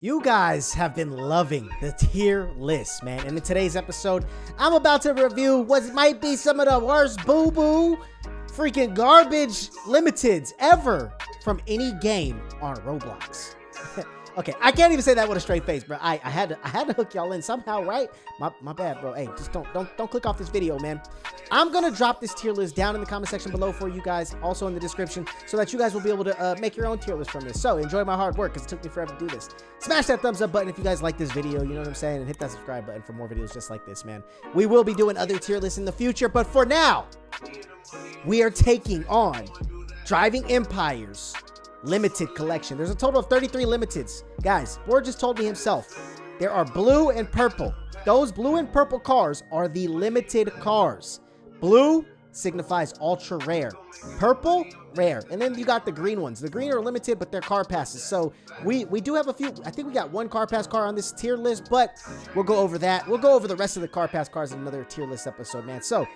You guys have been loving the tier list, man. And in today's episode, I'm about to review what might be some of the worst boo-boo freaking garbage limiteds ever from any game on Roblox. Okay, I can't even say that with a straight face, bro. I had to hook y'all in somehow, right? My bad, bro. Hey, just don't click off this video, man. I'm gonna drop this tier list down in the comment section below for you guys, also in the description, so that you guys will be able to make your own tier list from this. So enjoy my hard work, because it took me forever to do this. Smash that thumbs up button if you guys like this video, you know what I'm saying, and hit that subscribe button for more videos just like this, man. We will be doing other tier lists in the future, but for now, we are taking on Driving Empires limited collection. There's a total of 33 limiteds. Guys, Board just told me himself, there are blue and purple. Those blue and purple cars are the limited cars. Blue signifies ultra rare. Purple, rare. And then you got the green ones. The green are limited, but they're car passes. So we do have a few. I think we got one car pass car on this tier list, but we'll go over that. We'll go over the rest of the car pass cars in another tier list episode, man. So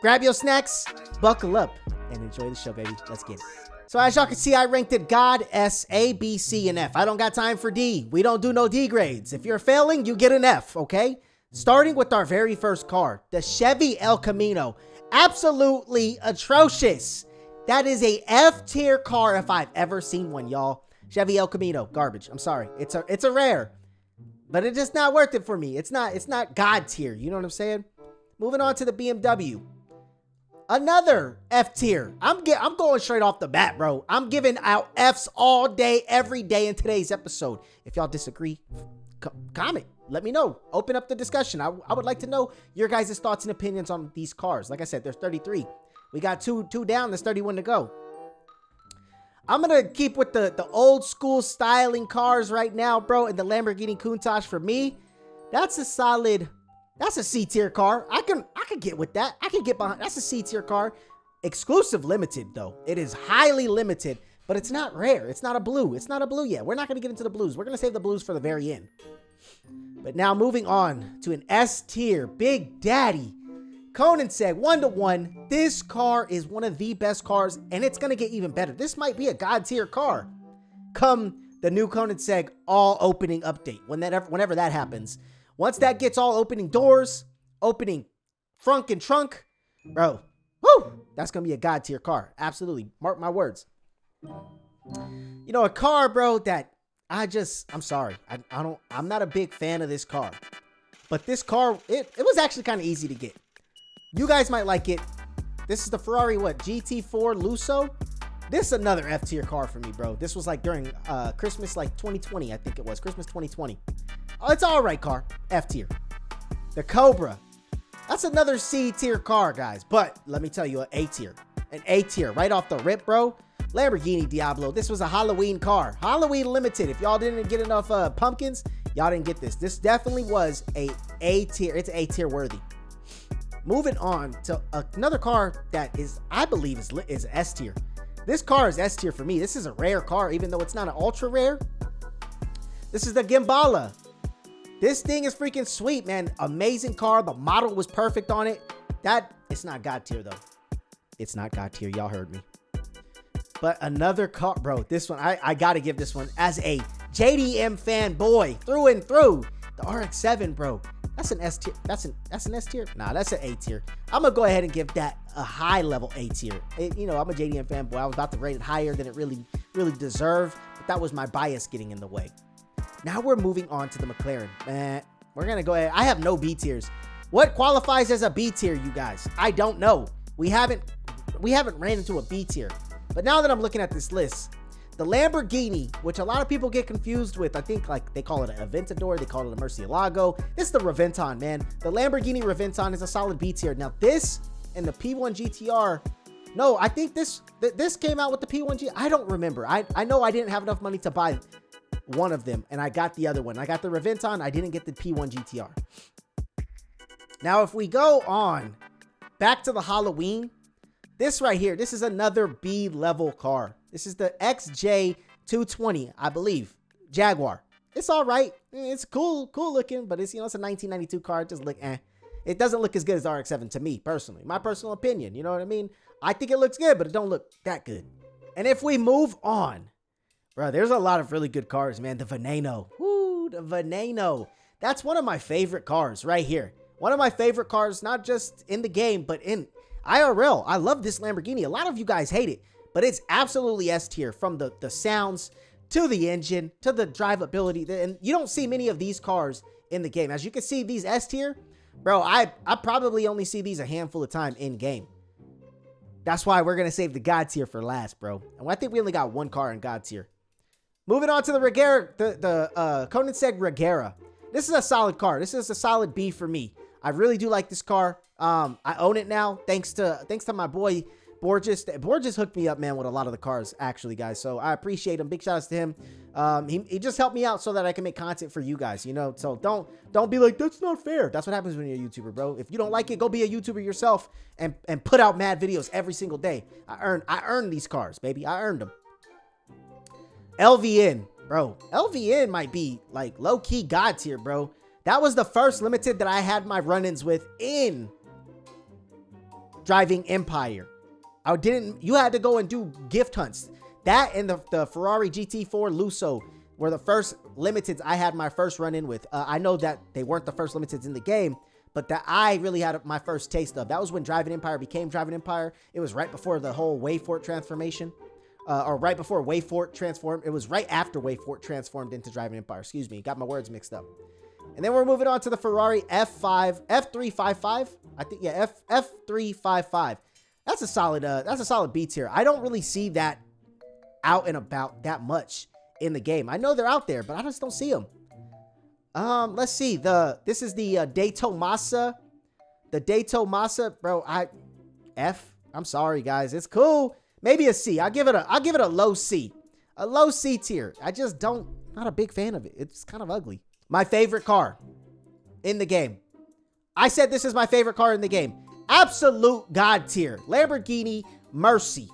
grab your snacks, buckle up, and enjoy the show, baby. Let's get it. So as y'all can see, I ranked it God, S, A, B, C, and F. I don't got time for D. We don't do no D grades. If you're failing, you get an F, okay? Starting with our very first car, the Chevy El Camino. Absolutely atrocious. That is a F tier car if I've ever seen one, y'all. Chevy El Camino, garbage. I'm sorry. It's a rare, but it's just not worth it for me. It's not God tier. You know what I'm saying? Moving on to the BMW. Another F tier. I'm going straight off the bat, bro. I'm giving out Fs all day, every day in today's episode. If y'all disagree, comment. Let me know. Open up the discussion. I would like to know your guys' thoughts and opinions on these cars. Like I said, there's 33. We got two down. There's 31 to go. I'm going to keep with the old school styling cars right now, bro. And the Lamborghini Countach, for me, that's a solid... That's a C tier car. I can get with that. I can get behind. That's a C tier car. Exclusive limited though. It is highly limited, but it's not rare. It's not a blue. It's not a blue yet. We're not going to get into the blues. We're going to save the blues for the very end. But now moving on to an S tier, Big Daddy Koenigsegg 1-to-1. This car is one of the best cars, and it's going to get even better. This might be a God tier car come the new Koenigsegg all opening update. Whenever that happens. Once that gets all opening doors, opening frunk and trunk, bro, whoo, that's going to be a God tier car. Absolutely. Mark my words. You know, a car, bro, that I'm sorry. I'm not a big fan of this car. But this car, it was actually kind of easy to get. You guys might like it. This is the Ferrari, GT4 Lusso. This is another F tier car for me, bro. This was like during Christmas, like 2020, I think it was. Christmas 2020. Oh, it's all right car. F tier. The Cobra. That's another C tier car, guys. But let me tell you, an A tier. An A tier. Right off the rip, bro. Lamborghini Diablo. This was a Halloween car. Halloween limited. If y'all didn't get enough pumpkins, y'all didn't get this. This definitely was A tier. It's A tier worthy. Moving on to another car that is, I believe, is S tier. This car is S tier for me. This is a rare car, even though it's not an ultra rare. This is the Gimbala. This thing is freaking sweet, man. Amazing car. The model was perfect on it. It's not God tier, though. It's not God tier. Y'all heard me. But another car, bro. This one, I got to give this one as a JDM fanboy through and through. The RX-7, bro. That's an S tier. That's an S tier? Nah, that's an A tier. I'm going to go ahead and give that a high level A tier. You know, I'm a JDM fanboy. I was about to rate it higher than it really deserved. But that was my bias getting in the way. Now we're moving on to the McLaren. We're going to go ahead. I have no B tiers. What qualifies as a B tier, you guys? I don't know. We haven't ran into a B tier. But now that I'm looking at this list, the Lamborghini, which a lot of people get confused with, I think like they call it an Aventador, they call it a Murcielago. This is the Reventon, man. The Lamborghini Reventon is a solid B tier. Now this and the P1 GTR, no, I think this came out with the P1 I don't remember. I know I didn't have enough money to buy one of them, and I got the other one. I got the Reventon. I didn't get the P1 GTR. Now, if we go on back to the Halloween, this right here, this is another B level car. This is the XJ220, I believe, Jaguar. It's all right. It's cool looking, but it's, you know, it's a 1992 car. It just look It doesn't look as good as RX-7 to me personally. My personal opinion, you know what I mean? I think it looks good, but it don't look that good. And if we move on, bro, there's a lot of really good cars, man. The Veneno. Woo. dude. Veneno. That's one of my favorite cars right here. One of my favorite cars, not just in the game, but in IRL. I love this Lamborghini. A lot of you guys hate it, but it's absolutely S tier, from the sounds to the engine to the drivability. And you don't see many of these cars in the game. As you can see, these S tier, bro, I probably only see these a handful of time in game. That's why we're going to save the God tier for last, bro. And I think we only got one car in God tier. Moving on to the Regera, Koenigsegg Regera. This is a solid car. This is a solid B for me. I really do like this car. I own it now, thanks to my boy Borges. Borges hooked me up, man, with a lot of the cars, actually, guys. So I appreciate him. Big shout outs to him. He just helped me out so that I can make content for you guys, you know. So don't be like, that's not fair. That's what happens when you're a YouTuber, bro. If you don't like it, go be a YouTuber yourself and put out mad videos every single day. I earned these cars, baby. I earned them. LVN, bro. LVN might be like low-key God tier, bro. That was the first limited that I had my run-ins with in Driving Empire. You had to go and do gift hunts. That and the Ferrari GT4 Lusso were the first limiteds I had my first run-in with. I know that they weren't the first limiteds in the game, but that I really had my first taste of. That was when Driving Empire became Driving Empire. It was right before the whole Wayfort transformation. Or right before Wayfort transformed. It was right after Wayfort transformed into Driving Empire. Excuse me. Got my words mixed up. And then we're moving on to the Ferrari F355. I think, yeah, F355. That's a solid B tier. I don't really see that out and about that much in the game. I know they're out there, but I just don't see them. Let's see. This is the Datomasa. The Datomasa, bro. I'm sorry, guys. It's cool. Maybe a C. I'll give it a low C. A low C tier. I just not a big fan of it. It's kind of ugly. My favorite car in the game. I said this is my favorite car in the game. Absolute God tier. Lamborghini Mercy.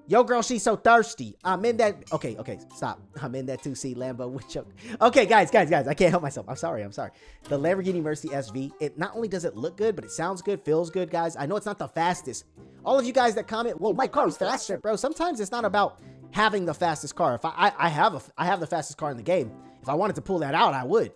Yo, girl, she's so thirsty. I'm in that. Okay, stop. I'm in that 2C Lambo with choke. Okay, guys. I can't help myself. I'm sorry. The Lamborghini Mercy SV. It not only does it look good, but it sounds good, feels good, guys. I know it's not the fastest. All of you guys that comment, well, my car is faster, bro. Sometimes it's not about having the fastest car. If I have the fastest car in the game. If I wanted to pull that out, I would.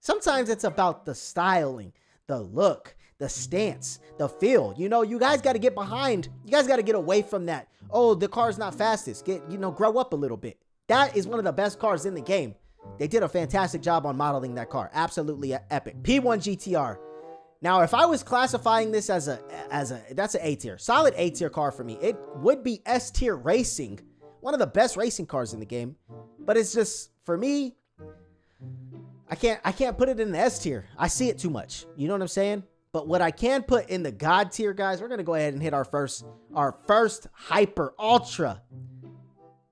Sometimes it's about the styling, the look, the stance, the feel. You know, you guys got to get behind. You guys got to get away from that. Oh, the car's not fastest. Grow up a little bit. That is one of the best cars in the game. They did a fantastic job on modeling that car. Absolutely epic. P1 GTR. Now, if I was classifying this that's an A tier. Solid A tier car for me. It would be S tier racing. One of the best racing cars in the game. But it's just, for me, I can't put it in the S tier. I see it too much. You know what I'm saying? But what I can put in the God tier, guys, we're going to go ahead and hit our first Hyper Ultra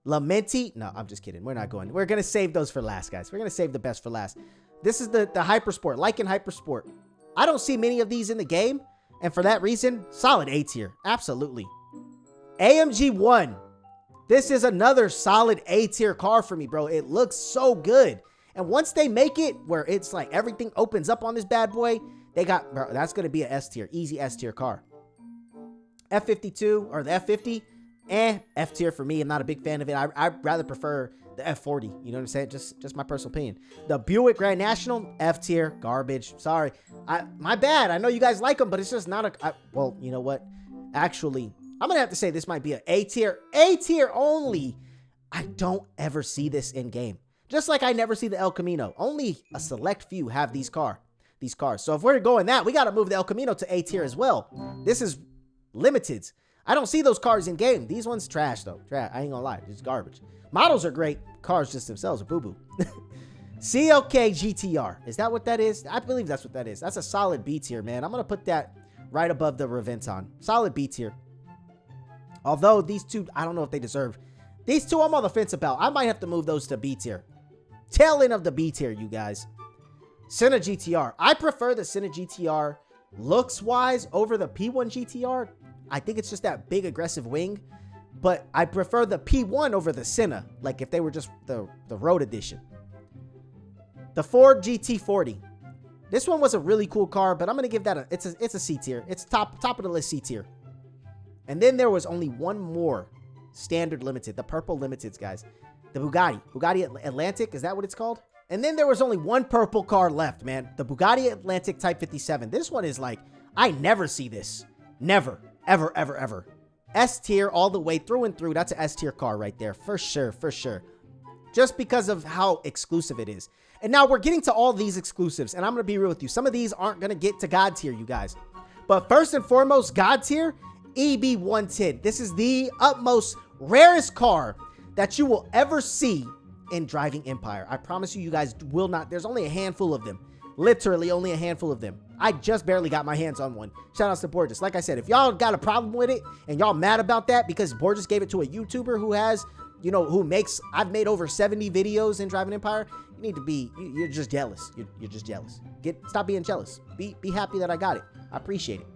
Lamenti. No, I'm just kidding. We're not going. We're going to save those for last, guys. We're going to save the best for last. This is the Hyper Sport, Lycan Hyper Sport. I don't see many of these in the game. And for that reason, solid A tier. Absolutely. AMG 1. This is another solid A tier car for me, bro. It looks so good. And once they make it where it's like everything opens up on this bad boy, bro, that's going to be an S tier, easy S tier car. F52 or the F50, F tier for me. I'm not a big fan of it. I'd rather prefer the F40. You know what I'm saying? Just my personal opinion. The Buick Grand National, F tier, garbage. Sorry. My bad. I know you guys like them, but it's just not well, you know what? Actually, I'm going to have to say this might be an A tier. A tier only. I don't ever see this in game. Just like I never see the El Camino. Only a select few have these cars. So if we're going that, we got to move the El Camino to A tier as well. This is limiteds. I don't see those cars in game. These ones trash though. Trash. I ain't gonna lie. It's garbage. Models are great. Cars just themselves are boo-boo. CLK GTR. Is that what that is? I believe that's what that is. That's a solid B tier, man. I'm going to put that right above the Reventon. Solid B tier. Although these two, I don't know if they deserve. These two I'm on the fence about. I might have to move those to B tier. Tail end of the B tier, you guys. Senna GTR. I prefer the Senna GTR looks-wise over the P1 GTR. I think it's just that big aggressive wing. But I prefer the P1 over the Senna. Like if they were just the road edition. The Ford GT40. This one was a really cool car, but I'm going to give that it's a C tier. It's top of the list C tier. And then there was only one more standard limited. The purple limiteds, guys. The Bugatti Atlantic. Is that what it's called? And then there was only one purple car left, man. The Bugatti Atlantic Type 57. This one is like, I never see this. Never, ever, ever, ever. S tier all the way through and through. That's an S tier car right there. For sure, for sure. Just because of how exclusive it is. And now we're getting to all these exclusives. And I'm going to be real with you. Some of these aren't going to get to God tier, you guys. But first and foremost, God tier, EB110. This is the utmost rarest car that you will ever see in Driving Empire. I promise you, you guys will not. There's only a handful of them. Literally only a handful of them. I just barely got my hands on one. Shout outs to Borges. Like I said, if y'all got a problem with it and y'all mad about that because Borges gave it to a YouTuber who has, you know, I've made over 70 videos in Driving Empire. You need to be, you're just jealous. You're just jealous. Stop being jealous. Be happy that I got it. I appreciate it.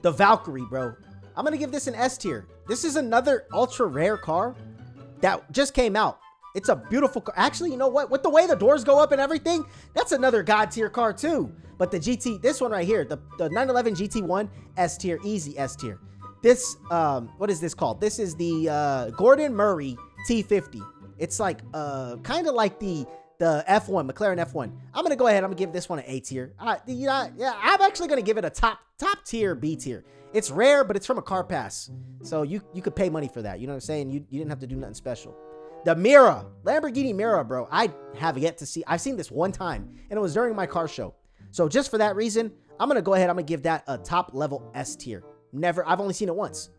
The Valkyrie, bro. I'm going to give this an S tier. This is another ultra rare car that just came out. It's a beautiful car. Actually, you know what? With the way the doors go up and everything, that's another God tier car too. But the GT, this one right here, the 911 GT1, S tier, easy S tier. This, what is this called? This is the Gordon Murray T50. It's like, kind of like the F1, McLaren F1. I'm going to go ahead. I'm going to give this one an A tier. Yeah, I'm actually going to give it a top tier, B tier. It's rare, but it's from a car pass. So you could pay money for that. You know what I'm saying? You didn't have to do nothing special. The Mira, Lamborghini Mira, bro. I have yet to see. I've seen this one time, and it was during my car show. So just for that reason, I'm going to go ahead. I'm going to give that a top level S tier. I've only seen it once.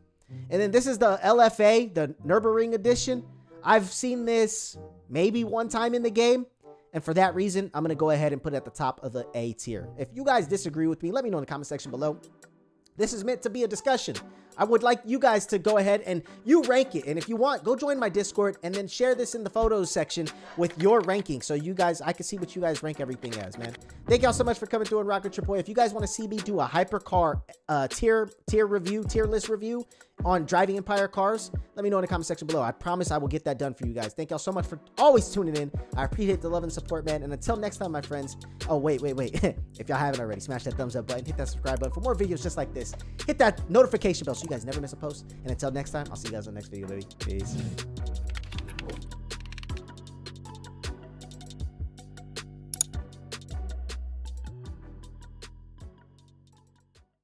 And then this is the LFA, the Nürburgring edition. I've seen this maybe one time in the game. And for that reason, I'm going to go ahead and put it at the top of the A tier. If you guys disagree with me, let me know in the comment section below. This is meant to be a discussion. I would like you guys to go ahead and you rank it. And if you want, go join my Discord and then share this in the photos section with your ranking. So you guys, I can see what you guys rank everything as, man. Thank y'all so much for coming through and rocking your boy. If you guys want to see me do a hypercar tier list review on Driving Empire cars, let me know in the comment section below. I promise I will get that done for you guys. Thank y'all so much for always tuning in. I appreciate the love and support, man. And until next time, my friends. Oh, wait. If y'all haven't already, smash that thumbs up button, hit that subscribe button for more videos just like this. Hit that notification bell so you guys never miss a post. And until next time, I'll see you guys on the next video, baby. Peace.